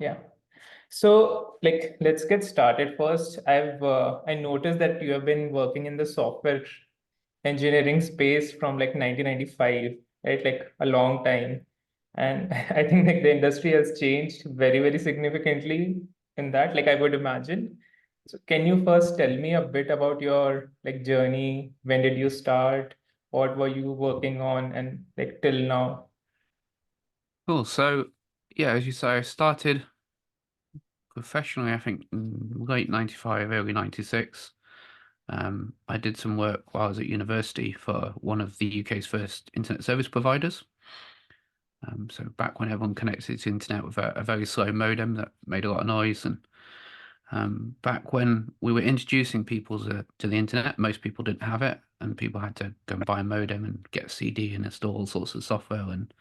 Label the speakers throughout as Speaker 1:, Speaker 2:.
Speaker 1: Yeah. So, like, let's get started first. I noticed that you have been working in the software engineering space from like 1995, right? Like a long time. And I think like the industry has changed very, very significantly in that, like I would imagine. So can you first tell me a bit about your like journey? When did you start? What were you working on and like till now?
Speaker 2: Cool. So, yeah, as you say, I started professionally, I think, late 95, early 96. I did some work while I was at university for one of the UK's first internet service providers. So back when everyone connected to the internet with a very slow modem that made a lot of noise. And back when we were introducing people to the internet, most people didn't have it, and people had to go and buy a modem and get a CD and install all sorts of software. And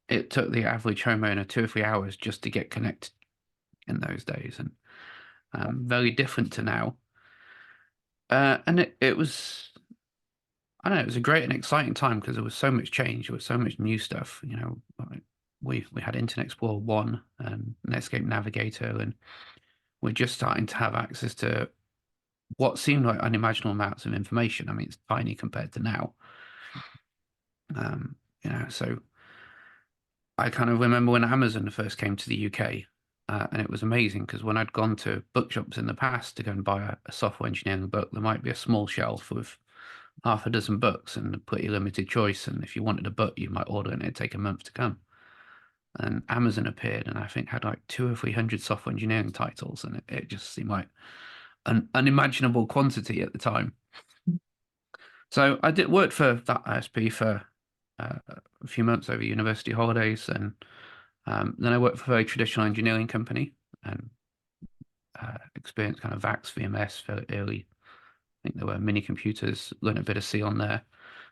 Speaker 2: it took the average homeowner 2 or 3 hours just to get connected in those days, and very different to now. And it was, I don't know, it was a great and exciting time because there was so much change, there was so much new stuff. Like we had Internet Explorer 1 and Netscape Navigator, and we're just starting to have access to what seemed like unimaginable amounts of information. I mean, it's tiny compared to now. Um, so I kind of remember when Amazon first came to the UK, and it was amazing because when I'd gone to bookshops in the past to go and buy a software engineering book, there might be a small shelf with half a dozen books and a pretty limited choice. And if you wanted a book, you might order it and it'd take a month to come. And Amazon appeared and I think had like 200 or 300 software engineering titles, and it just seemed like an unimaginable quantity at the time. So I did work for that ISP for a few months over university holidays, and then I worked for a very traditional engineering company and experienced kind of VAX, VMS fairly early. I think there were mini computers, learned a bit of C on there.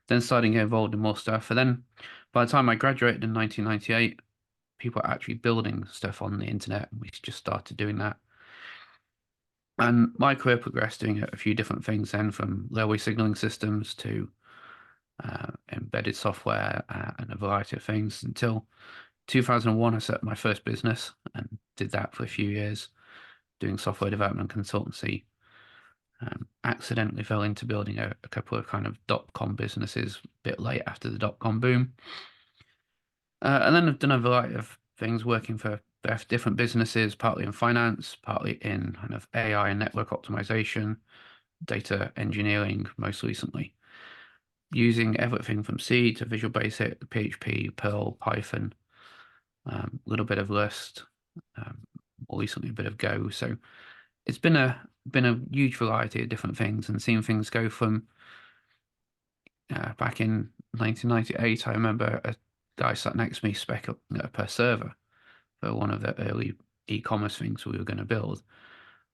Speaker 2: Then starting to get involved in more stuff. And then by the time I graduated in 1998, people were actually building stuff on the internet, and we just started doing that. And my career progressed doing a few different things then, from railway signaling systems to embedded software and a variety of things until 2001. I set up my first business and did that for a few years, doing software development consultancy. Accidentally fell into building a couple of kind of dot-com businesses a bit late after the dot-com boom. And then I've done a variety of things working for different businesses, partly in finance, partly in kind of AI and network optimization, data engineering, most recently, using everything from C to Visual Basic, PHP, Perl, Python, a little bit of Rust, more recently a bit of Go. So it's been a huge variety of different things, and seeing things go from back in 1998. I remember a guy sat next to me spec up per server for one of the early e-commerce things we were going to build,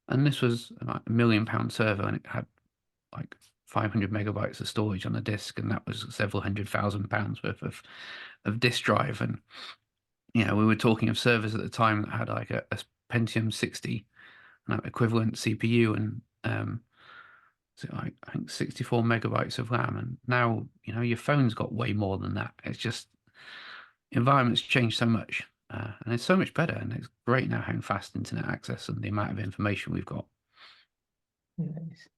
Speaker 2: and this was about £1 million server, and it had like 500 megabytes of storage on the disk, and that was several £100,000 worth of disk drive. And we were talking of servers at the time that had like a Pentium 60 equivalent CPU, and so I think 64 megabytes of RAM. And now your phone's got way more than that. It's just environment's changed so much, and it's so much better, and it's great now having fast internet access and the amount of information we've got.
Speaker 1: Nice.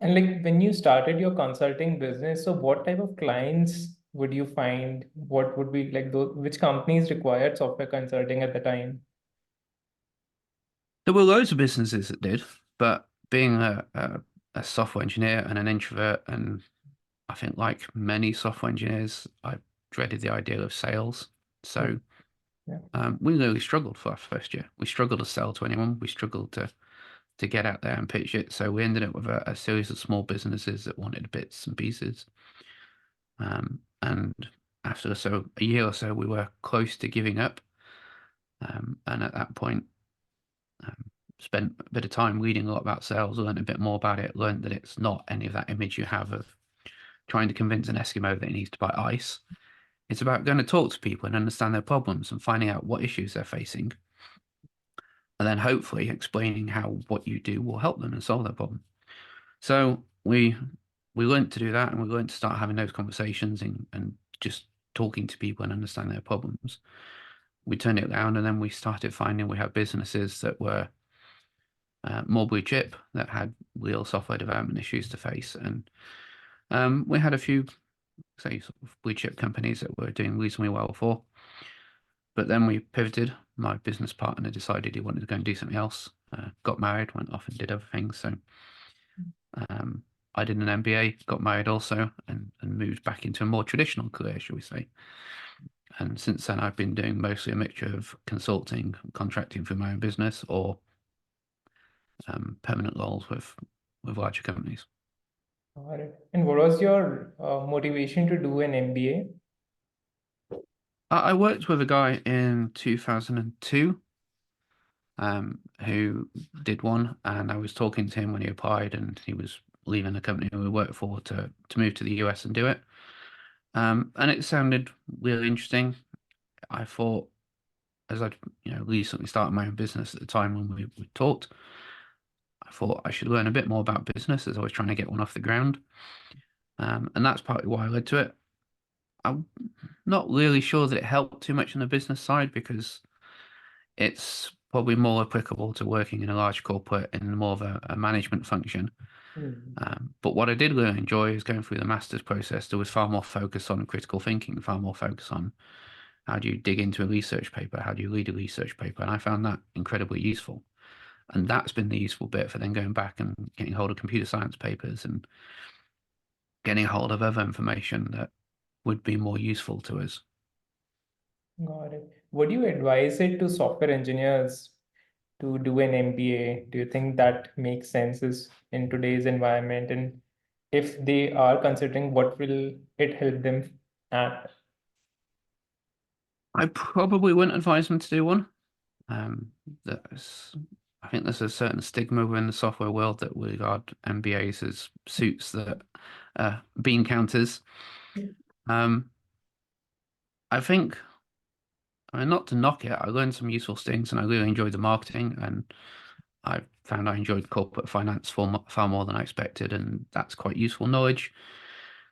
Speaker 1: And like when you started your consulting business, so what type of clients would you find? What would be like those, which companies required software consulting at the time?
Speaker 2: There were loads of businesses that did, but being a software engineer and an introvert, and I think like many software engineers, I dreaded the idea of sales.
Speaker 1: Hmm.
Speaker 2: So
Speaker 1: Yeah.
Speaker 2: we really struggled for our first year. We struggled to sell to anyone. We struggled to get out there and pitch it. So we ended up with a series of small businesses that wanted bits and pieces. And after a year or so, we were close to giving up. And at that point, um, spent a bit of time reading a lot about sales, learned a bit more about it, learned that it's not any of that image you have of trying to convince an Eskimo that he needs to buy ice. It's about going to talk to people and understand their problems and finding out what issues they're facing, and then hopefully explaining how what you do will help them and solve their problem. So we learned to do that, and we learned to start having those conversations and just talking to people and understanding their problems. we turned it around, and then we started finding we had businesses that were more blue chip, that had real software development issues to face. And we had a few, say, sort of blue chip companies that were doing reasonably well for. But then we pivoted. My business partner decided he wanted to go and do something else, got married, went off and did other things. So I did an MBA, got married also, and moved back into a more traditional career, shall we say. And since then, I've been doing mostly a mixture of consulting, contracting for my own business, or permanent roles with larger companies.
Speaker 1: Got it. And what was your motivation to do an MBA?
Speaker 2: I worked with a guy in 2002 who did one, and I was talking to him when he applied, and he was leaving the company we worked for to move to the US and do it. And it sounded really interesting. I thought, as I'd recently started my own business at the time when we talked, I thought I should learn a bit more about business as I was trying to get one off the ground. And that's partly why I led to it. I'm not really sure that it helped too much on the business side, because it's probably more applicable to working in a large corporate in more of a management function. But what I did really enjoy is going through the master's process. There was far more focus on critical thinking, far more focus on how do you dig into a research paper, how do you read a research paper, and I found that incredibly useful. And that's been the useful bit for then going back and getting hold of computer science papers and getting hold of other information that would be more useful to us.
Speaker 1: Got it. Would you advise it to software engineers to do an MBA? Do you think that makes sense in today's environment? And if they are considering, what will it help them at?
Speaker 2: I probably wouldn't advise them to do one. Um, there's, I think there's a certain stigma within the software world that we regard MBAs as suits that bean counters. Um, I think, I mean, not to knock it, I learned some useful things, and I really enjoyed the marketing, and I found I enjoyed corporate finance far more than I expected, and that's quite useful knowledge.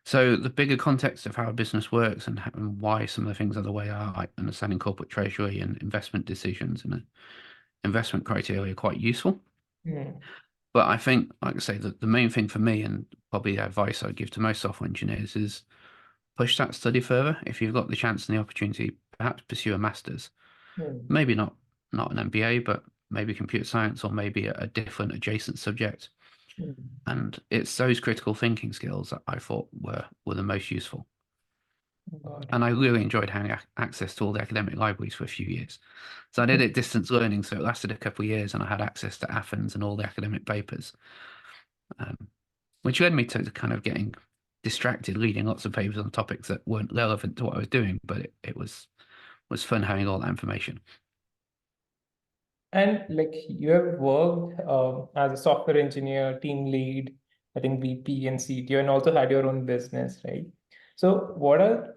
Speaker 2: So the bigger context of how a business works and why some of the things are the way they are, like understanding corporate treasury and investment decisions and investment criteria, are quite useful.
Speaker 1: Hmm.
Speaker 2: But I think, like I say, the main thing for me, and probably the advice I'd give to most software engineers, is push that study further. If you've got the chance and the opportunity, perhaps pursue a master's.
Speaker 1: Hmm.
Speaker 2: Maybe not an MBA, but maybe computer science, or maybe a different adjacent subject.
Speaker 1: Hmm.
Speaker 2: And it's those critical thinking skills that I thought were the most useful.
Speaker 1: Got
Speaker 2: And
Speaker 1: it.
Speaker 2: I really enjoyed having access to all the academic libraries for a few years. So I did it distance learning, so it lasted a couple of years, and I had access to Athens and all the academic papers, um, which led me to kind of getting distracted, reading lots of papers on topics that weren't relevant to what I was doing, but it was fun having all that information.
Speaker 1: And like you have worked as a software engineer, team lead, I think VP and CTO, and also had your own business, right? So, what are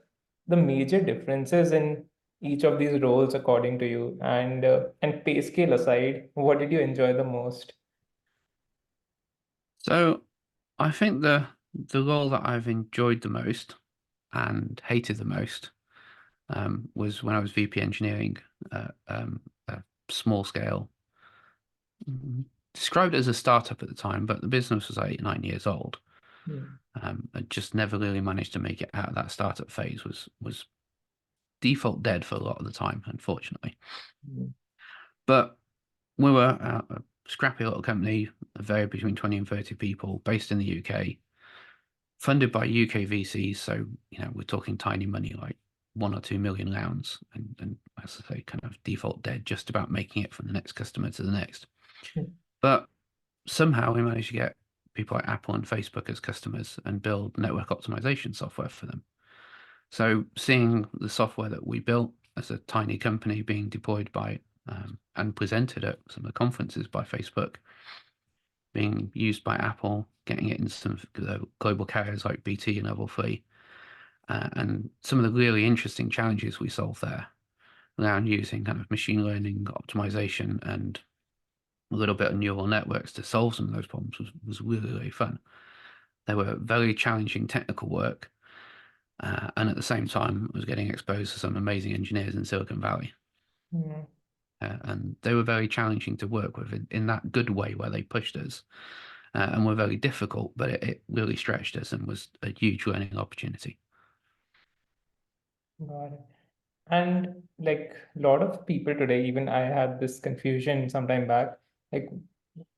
Speaker 1: the major differences in each of these roles according to you? And pay scale aside, what did you enjoy the most?
Speaker 2: So I think the role that I've enjoyed the most and hated the most was when I was VP engineering, a small scale, mm, described it as a startup at the time, but the business was 8, 9 years old.
Speaker 1: Hmm.
Speaker 2: I just never really managed to make it out of that startup phase. Was default dead for a lot of the time, unfortunately.
Speaker 1: Hmm.
Speaker 2: But we were a scrappy little company, very between 20 and 30 people, based in the UK, funded by UK VCs. So, we're talking tiny money, like 1 or 2 million pounds, and as I say, kind of default dead, just about making it from the next customer to the next. But somehow we managed to get people like Apple and Facebook as customers and build network optimization software for them. So seeing the software that we built as a tiny company being deployed by and presented at some of the conferences by Facebook, being used by Apple, getting it in some of the global carriers like BT and Level 3, and some of the really interesting challenges we solved there around using kind of machine learning optimization and a little bit of neural networks to solve some of those problems was really, really fun. They were very challenging technical work, and at the same time, I was getting exposed to some amazing engineers in Silicon Valley.
Speaker 1: Mm.
Speaker 2: And they were very challenging to work with in that good way where they pushed us and were very difficult, but it really stretched us and was a huge learning opportunity.
Speaker 1: Got it. And like a lot of people today, even I had this confusion some time back, like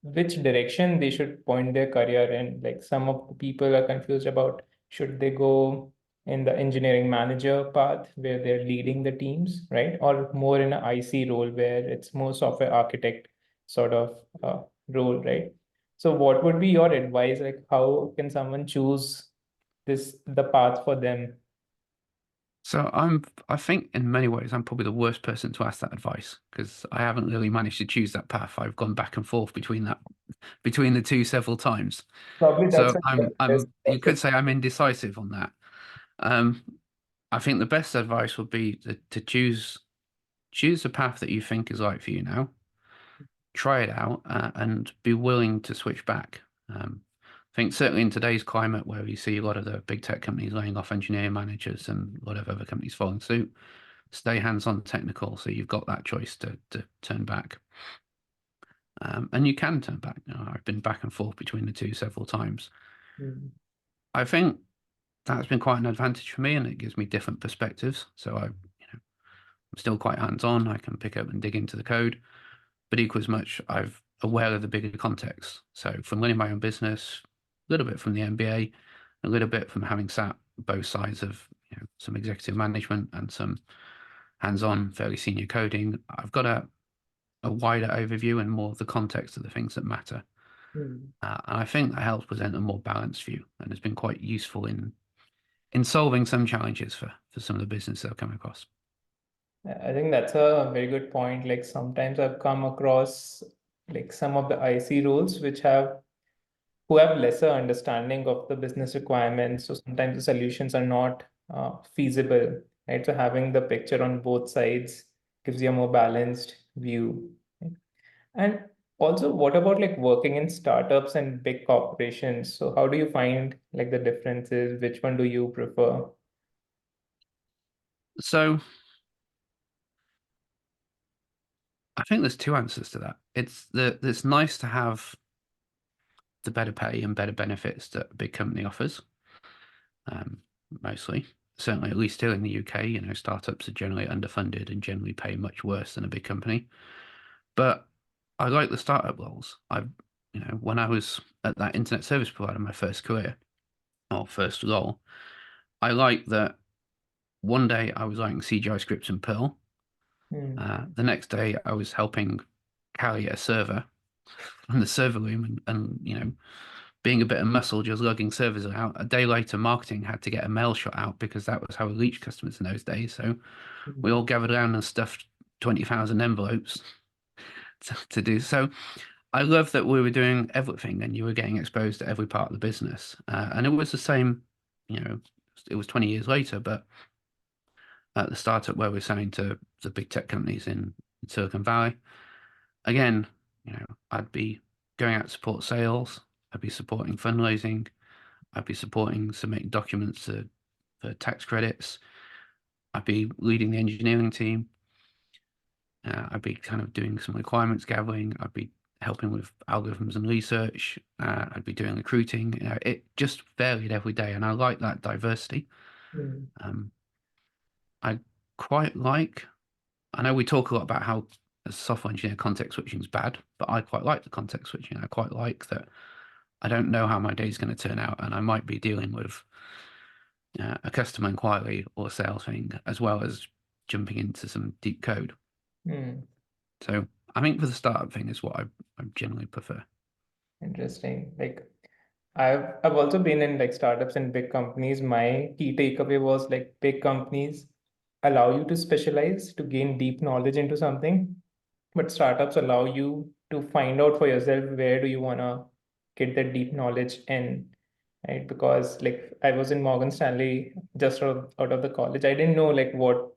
Speaker 1: which direction they should point their career in. Like some of the people are confused about should they go in the engineering manager path where they're leading the teams, right? Or more in an IC role where it's more software architect sort of role, right? So what would be your advice? Like how can someone choose the path for them?
Speaker 2: So I think in many ways I'm probably the worst person to ask that advice because I haven't really managed to choose that path. I've gone back and forth between the two several times.
Speaker 1: Probably that's
Speaker 2: So
Speaker 1: a best
Speaker 2: you could
Speaker 1: question.
Speaker 2: say I'm indecisive on that. Um, I think the best advice would be to choose the path that you think is right for you now, try it out, and be willing to switch back. I think certainly in today's climate where you see a lot of the big tech companies laying off engineering managers and a lot of other companies following suit, stay hands-on technical. So you've got that choice to turn back. And you can turn back. I've been back and forth between the two several times.
Speaker 1: Mm,
Speaker 2: I think that's been quite an advantage for me, and it gives me different perspectives. So I'm still quite hands-on. I can pick up and dig into the code, but equal as much, I'm aware of the bigger context. So from running my own business, a little bit from the MBA, a little bit from having sat both sides of some executive management and some hands-on, fairly senior coding, I've got a wider overview and more of the context of the things that matter.
Speaker 1: mm.
Speaker 2: And I think that helps present a more balanced view and has been quite useful in solving some challenges for some of the business I've come across.
Speaker 1: I think that's a very good point. Like sometimes I've come across like some of the IC roles which have who have lesser understanding of the business requirements. So sometimes the solutions are not feasible, right? So having the picture on both sides gives you a more balanced view. Right? And also, what about like working in startups and big corporations? So how do you find like the differences? Which one do you prefer?
Speaker 2: So I think there's two answers to that. It's nice to have the better pay and better benefits that a big company offers, um, mostly. Certainly, at least here in the UK, startups are generally underfunded and generally pay much worse than a big company. But I like the startup roles. When I was at that internet service provider, my first career or first role, I liked that one day I was writing CGI scripts in Perl.
Speaker 1: Hmm.
Speaker 2: The next day I was helping carry a server from the server room and being a bit of muscle, just lugging servers out. A day later, marketing had to get a mail shot out because that was how we reached customers in those days. So we
Speaker 1: Hmm.
Speaker 2: all gathered around and stuffed 20,000 envelopes to do. So I love that we were doing everything and you were getting exposed to every part of the business. And it was the same, you know, it was 20 years later, but at the startup where we're selling to the big tech companies in Silicon Valley, again, I'd be going out to support sales, I'd be supporting fundraising, I'd be supporting submitting documents for tax credits, I'd be leading the engineering team, I'd be kind of doing some requirements gathering, I'd be helping with algorithms and research, I'd be doing recruiting. It just varied every day, and I like that diversity.
Speaker 1: Hmm.
Speaker 2: Um, I quite like. I know we talk a lot about how as a software engineer context switching is bad, but I quite like the context switching. I quite like that I don't know how my day is going to turn out, and I might be dealing with a customer inquiry or sales thing as well as jumping into some deep code.
Speaker 1: Hmm.
Speaker 2: So I think for the startup thing is what I generally prefer.
Speaker 1: Interesting. Like I've also been in like startups and big companies. My key takeaway was like big companies allow you to specialize to gain deep knowledge into something, but startups allow you to find out for yourself where do you want to get that deep knowledge in, right? Because like I was in Morgan Stanley just out of the college. I didn't know like what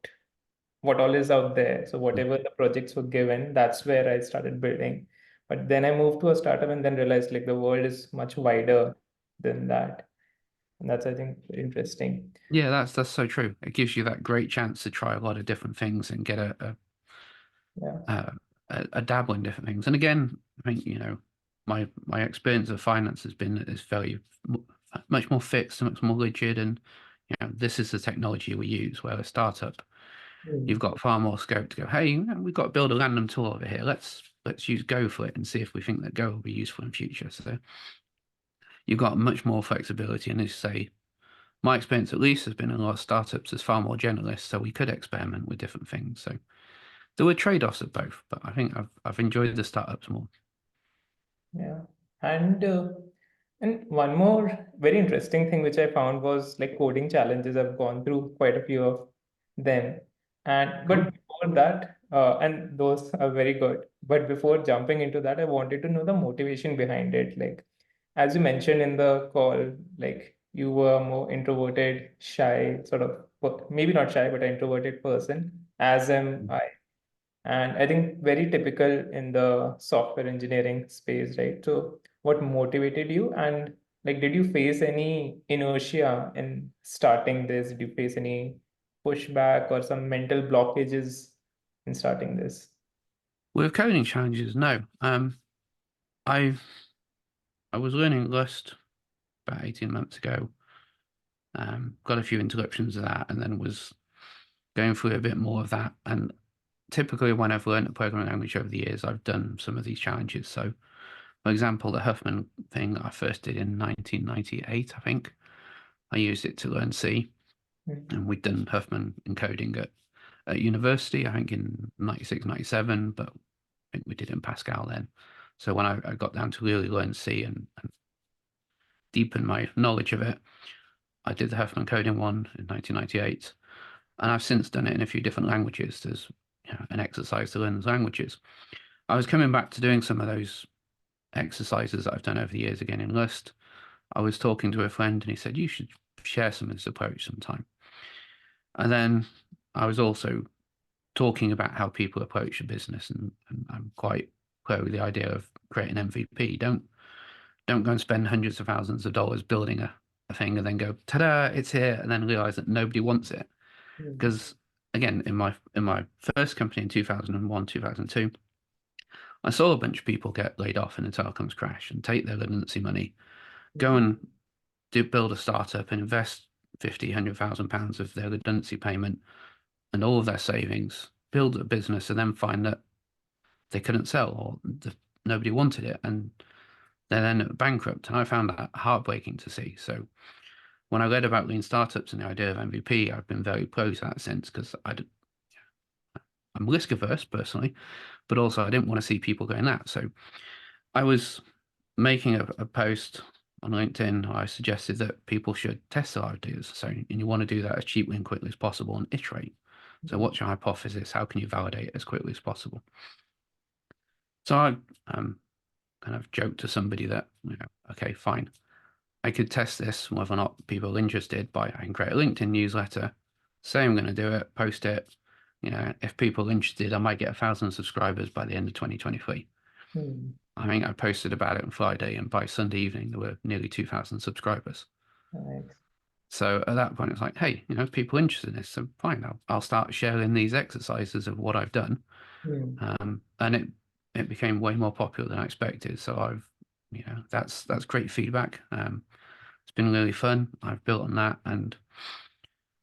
Speaker 1: all is out there. So whatever the projects were given, that's where I started building. But then I moved to a startup and then realized like the world is much wider than that. And that's I think interesting.
Speaker 2: Yeah, that's so true. It gives you that great chance to try a lot of different things and get
Speaker 1: Yeah.
Speaker 2: uh, a dabble in different things. And again, I think, my experience of finance has been that it's much more fixed and much more rigid. And, this is the technology we use. Where a startup, you've
Speaker 1: Mm.
Speaker 2: got far more scope to go, hey, we've got to build a random tool over here. Let's use Go for it and see if we think that Go will be useful in future. So you've got much more flexibility. And as you say, my experience at least has been in a lot of startups is far more generalist, so we could experiment with different things. So there were trade-offs of both, but I think I've enjoyed the startups more.
Speaker 1: Yeah. And one more very interesting thing which I found was like coding challenges. I've gone through quite a few of them. And
Speaker 2: Cool.
Speaker 1: but before that, and those are very good. But before jumping into that, I wanted to know the motivation behind it. Like as you mentioned in the call, like you were a more introverted, shy, sort of maybe not shy, but an introverted person, as am I. And I think very typical in the software engineering space, right? So what motivated you, and like did you face any inertia in starting this? Did you face any pushback or some mental blockages in starting this?
Speaker 2: With coding challenges, no. I I was learning Rust about 18 months ago. Got a few interruptions of that, and then was going through a bit more of that. And typically, when I've learned a programming language over the years, I've done some of these challenges. So, for example, the Huffman thing that I first did in 1998, I think. I used it to learn C,
Speaker 1: Mm.
Speaker 2: and we'd done Huffman encoding at university, I think in 96, 97, but I think we did it in Pascal then. So when I got down to really learn C and deepen my knowledge of it, I did the Huffman coding one in 1998. And I've since done it in a few different languages. There's an exercise to learn those languages. I was coming back to doing some of those exercises that I've done over the years again in Lust. I was talking to a friend and he said, you should share some of this approach sometime. And then I was also talking about how people approach a business, and I'm quite clear with the idea of creating MVP. Don't go and spend hundreds of thousands of dollars building a thing and then go, ta-da, it's here, and then realize that nobody wants it.
Speaker 1: Mm.
Speaker 2: Because again, in my first company in 2001, 2002, I saw a bunch of people get laid off in the telecoms crash and take their redundancy money, go
Speaker 1: Mm.
Speaker 2: and build a startup and invest 50, £100,000 of their redundancy payment and all of their savings, build a business, and then find that they couldn't sell or nobody wanted it, and they then bankrupt. And I found that heartbreaking to see. So when I read about lean startups and the idea of MVP, I've been very pro to that sense because I'm risk averse personally, but also I didn't want to see people going that. So I was making a post on LinkedIn. I suggested that people should test their ideas. So, and you want to do that as cheaply and quickly as possible and iterate. So, what's your hypothesis? How can you validate it as quickly as possible? So, I kind of joked to somebody that, okay, fine. I could test this, whether or not people are interested, by I can create a LinkedIn newsletter, say I'm going to do it, post it. If people are interested, I might get 1,000 subscribers by the end of 2023.
Speaker 1: Mm.
Speaker 2: I think I posted about it on Friday, and by Sunday evening, there were nearly 2,000 subscribers.
Speaker 1: Nice.
Speaker 2: So at that point, it's like, hey, if people are interested in this, so fine, I'll start sharing these exercises of what I've done.
Speaker 1: Mm.
Speaker 2: And it became way more popular than I expected. So that's great feedback. It's been really fun. I've built on that, and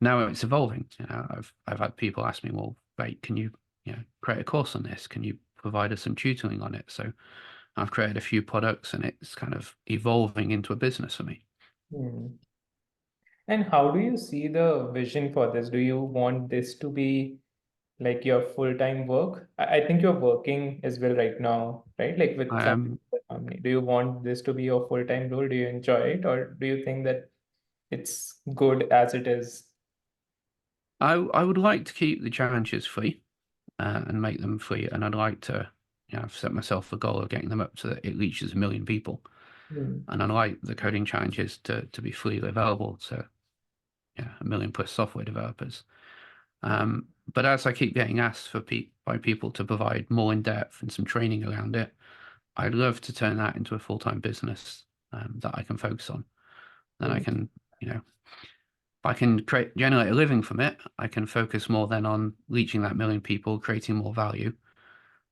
Speaker 2: now it's evolving. I've had people ask me, well, wait, can you create a course on this? Can you provide us some tutoring on it? So I've created a few products, and it's kind of evolving into a business for me.
Speaker 1: Mm. And how do you see the vision for this? Do you want this to be like your full-time work? I think you're working as well right now, right? Like with
Speaker 2: I
Speaker 1: some
Speaker 2: am
Speaker 1: company. Do you want this to be your full-time role? Do you enjoy it, or do you think that it's good as it is?
Speaker 2: I would like to keep the challenges free and make them free, and I'd like to, I've set myself a goal of getting them up so that it reaches 1 million people,
Speaker 1: Hmm.
Speaker 2: and I'd like the coding challenges to be freely available to 1 million plus software developers. But as I keep getting asked by people to provide more in depth and some training around it, I'd love to turn that into a full-time business that I can focus on. Then I
Speaker 1: Hmm.
Speaker 2: can, if I can generate a living from it, I can focus more then on reaching that 1 million people, creating more value,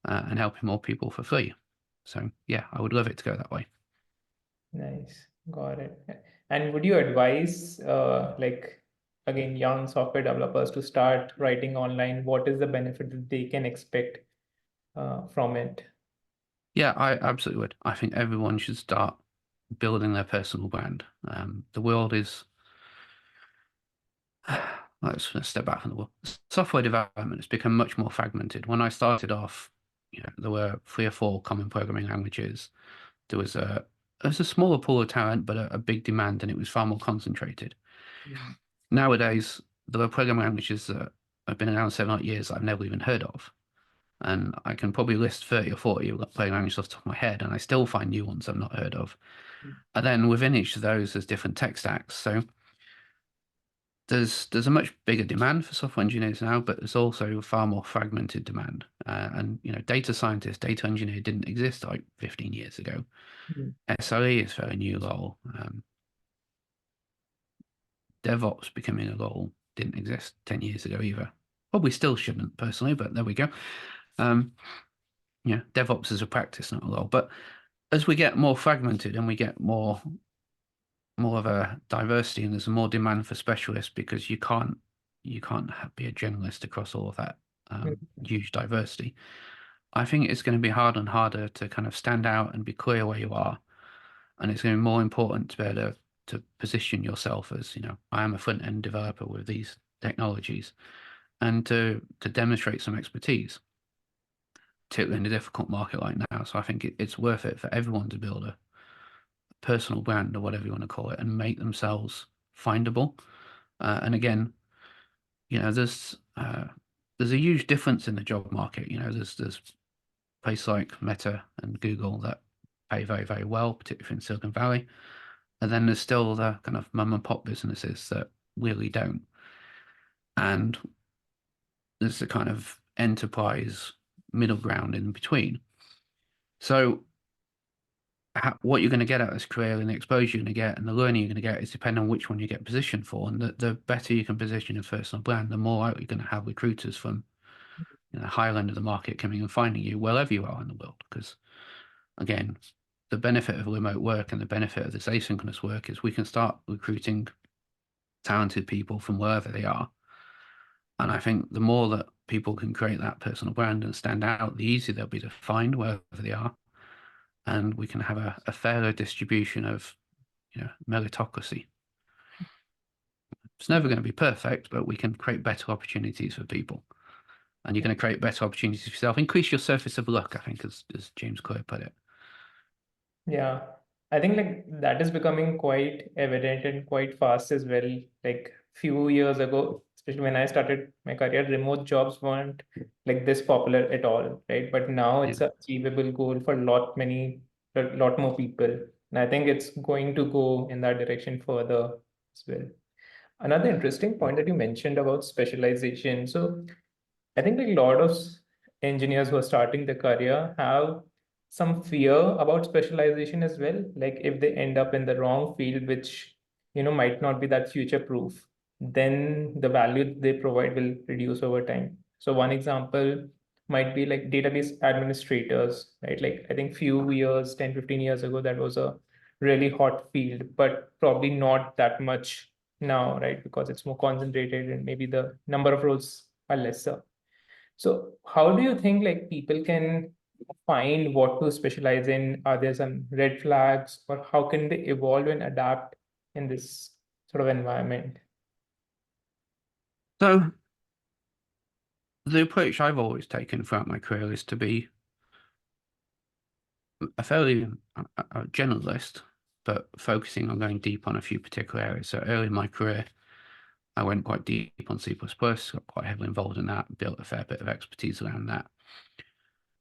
Speaker 2: and helping more people for free. So yeah, I would love it to go that way.
Speaker 1: Nice. Got it. And would you advise, like, again, young software developers to start writing online? What is the benefit that they can expect from it?
Speaker 2: Yeah, I absolutely would. I think everyone should start building their personal brand. The world is, let's step back from the world. Software development has become much more fragmented. When I started off, there were 3 or 4 common programming languages. There was a smaller pool of talent, but a big demand, and it was far more concentrated.
Speaker 1: Mm.
Speaker 2: Nowadays, there are programming languages that have been around 7 or 8 years that I've never even heard of. And I can probably list 30 or 40 programming languages off the top of my head, and I still find new ones I've not heard of. And then within each of those, there's different tech stacks. So there's a much bigger demand for software engineers now, but there's also a far more fragmented demand. And data scientist, data engineer didn't exist like 15 years ago.
Speaker 1: Mm.
Speaker 2: SRE is a very new role. DevOps becoming a role didn't exist 10 years ago either. Probably still shouldn't personally, but there we go. Um, DevOps is a practice, not a role. But as we get more fragmented and we get more of a diversity and there's more demand for specialists because you can't be a generalist across all of that huge diversity. I think it's going to be harder and harder to kind of stand out and be clear where you are, and it's going to be more important to be able to position yourself as, I am a front end developer with these technologies, and to demonstrate some expertise, particularly in a difficult market like now. So I think it's worth it for everyone to build a personal brand or whatever you want to call it and make themselves findable. And again, there's a huge difference in the job market. There's places like Meta and Google that pay very, very well, particularly in Silicon Valley. And then there's still the kind of mum and pop businesses that really don't. And there's the kind of enterprise middle ground in between. So what you're going to get out of this career and the exposure you're going to get and the learning you're going to get is depending on which one you get positioned for. And the better you can position your personal brand, the more likely you're going to have recruiters from the higher end of the market coming and finding you wherever you are in the world. Because again, the benefit of remote work and the benefit of this asynchronous work is we can start recruiting talented people from wherever they are. And I think the more that people can create that personal brand and stand out, the easier they'll be to find wherever they are. And we can have a fairer distribution of, meritocracy. It's never going to be perfect, but we can create better opportunities for people. And you're going to create better opportunities for yourself. Increase your surface of luck, I think, as James Clear put it.
Speaker 1: Yeah, I think like that is becoming quite evident and quite fast as well. Like few years ago, especially when I started my career, remote jobs weren't like this popular at all, right? But now
Speaker 2: Yeah.
Speaker 1: it's a achievable goal for a lot more people. And I think it's going to go in that direction further as well. Another interesting point that you mentioned about specialization. So I think like a lot of engineers who are starting their career have some fear about specialization as well. Like if they end up in the wrong field, which might not be that future proof, then the value they provide will reduce over time. So one example might be like database administrators, right? Like I think few years, 10, 15 years ago, that was a really hot field, but probably not that much now, right? Because it's more concentrated and maybe the number of roles are lesser. So how do you think like people can find what to specialize in? Are there some red flags, or how can they evolve and adapt in this sort of environment?
Speaker 2: So the approach I've always taken throughout my career is to be a fairly generalist, but focusing on going deep on a few particular areas. So early in my career, I went quite deep on C++, got quite heavily involved in that, built a fair bit of expertise around that.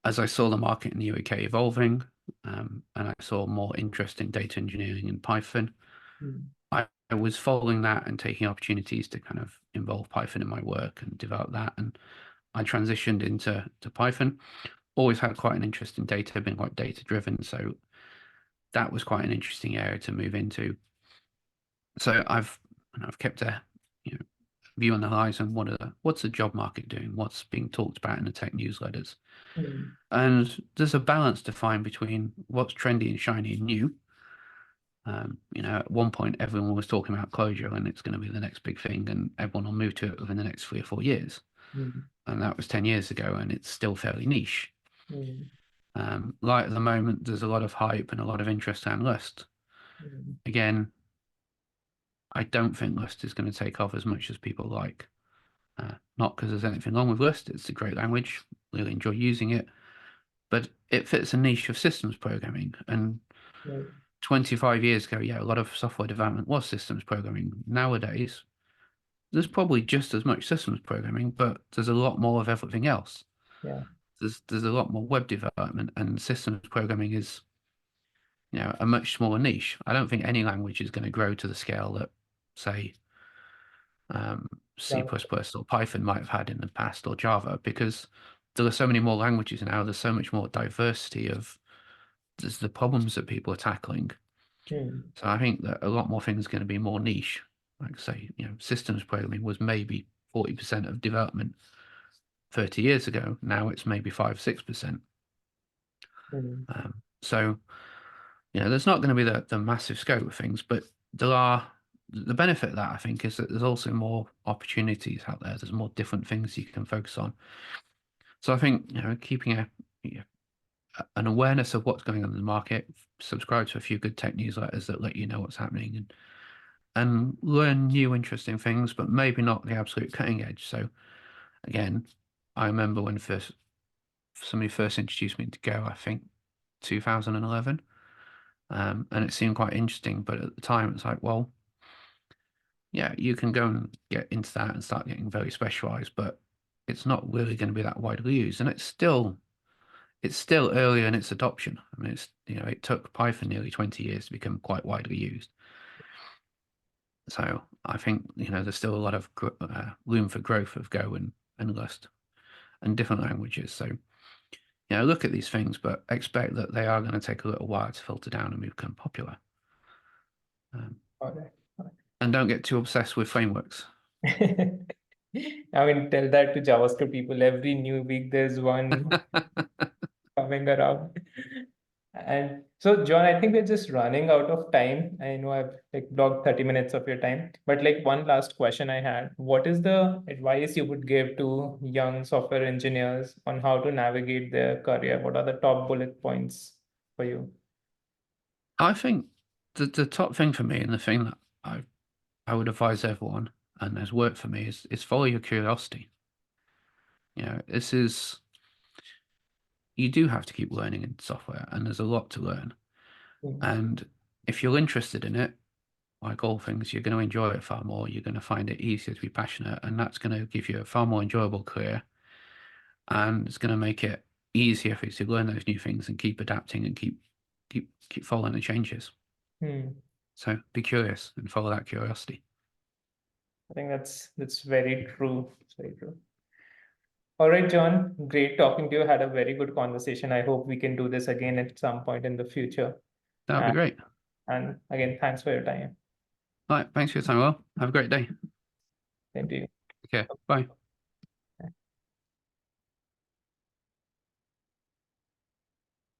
Speaker 2: As I saw the market in the UK evolving, and I saw more interest in data engineering and Python,
Speaker 1: Mm.
Speaker 2: I was following that and taking opportunities to kind of involve Python in my work and develop that. And I transitioned into Python. Always had quite an interest in data, been quite data driven. So that was quite an interesting area to move into. So I've kept a view on the horizon. What's the job market doing? What's being talked about in the tech newsletters?
Speaker 1: Mm.
Speaker 2: And there's a balance to find between what's trendy and shiny and new. At one point, everyone was talking about Clojure and it's going to be the next big thing, and everyone will move to it within the next 3 or 4 years.
Speaker 1: Mm.
Speaker 2: And that was 10 years ago, and it's still fairly niche.
Speaker 1: Mm.
Speaker 2: Like at the moment, there's a lot of hype and a lot of interest in Lust.
Speaker 1: Mm.
Speaker 2: Again, I don't think Lust is going to take off as much as people like. Not because there's anything wrong with Lust. It's a great language. Really enjoy using it. But it fits a niche of systems programming. And
Speaker 1: Mm.
Speaker 2: 25 years ago, yeah, a lot of software development was systems programming. Nowadays, there's probably just as much systems programming, but there's a lot more of everything else.
Speaker 1: Yeah.
Speaker 2: There's a lot more web development, and systems programming is, a much smaller niche. I don't think any language is going to grow to the scale that, say, C++
Speaker 1: Yeah.
Speaker 2: or Python might have had in the past, or Java, because there are so many more languages now. There's so much more diversity of there's the problems that people are tackling.
Speaker 1: Mm.
Speaker 2: So I think that a lot more things are going to be more niche. Like say, systems programming was maybe 40% of development 30 years ago. Now it's maybe 5-6%.
Speaker 1: Mm.
Speaker 2: So there's not going to be the massive scope of things, but the benefit of that, I think, is that there's also more opportunities out there. There's more different things you can focus on. So I think, keeping an awareness of what's going on in the market, subscribe to a few good tech newsletters that let you know what's happening, and learn new interesting things, but maybe not the absolute cutting edge. So again, I remember when somebody first introduced me to Go, I think 2011. And it seemed quite interesting, but at the time it's like, well, yeah, you can go and get into that and start getting very specialized, but it's not really going to be that widely used. And it's still early in its adoption. I mean, it took Python nearly 20 years to become quite widely used. So I think, there's still a lot of room for growth of Go and Rust and different languages. So, look at these things, but expect that they are going to take a little while to filter down and become popular.
Speaker 1: All right.
Speaker 2: And don't get too obsessed with frameworks.
Speaker 1: I mean, tell that to JavaScript people. Every new week, there's one coming around. And so, John, I think we're just running out of time. I know I've like blocked 30 minutes of your time, but like one last question I had. What is the advice you would give to young software engineers on how to navigate their career? What are the top bullet points for you?
Speaker 2: I think the top thing for me, and the thing that I would advise everyone, and has worked for me, is follow your curiosity. This is you do have to keep learning in software, and there's a lot to learn.
Speaker 1: Mm.
Speaker 2: And if you're interested in it, like all things, you're going to enjoy it far more. You're going to find it easier to be passionate, and that's going to give you a far more enjoyable career. And it's going to make it easier for you to learn those new things and keep adapting and keep following the changes.
Speaker 1: Hmm.
Speaker 2: So be curious and follow that curiosity.
Speaker 1: I think that's very true. It's very true. All right, John, great talking to you. Had a very good conversation. I hope we can do this again at some point in the future.
Speaker 2: That would be
Speaker 1: And,
Speaker 2: great.
Speaker 1: and again, thanks for your time.
Speaker 2: All right. Thanks for your time. Well, have a great day.
Speaker 1: Same to you.
Speaker 2: Okay. Bye.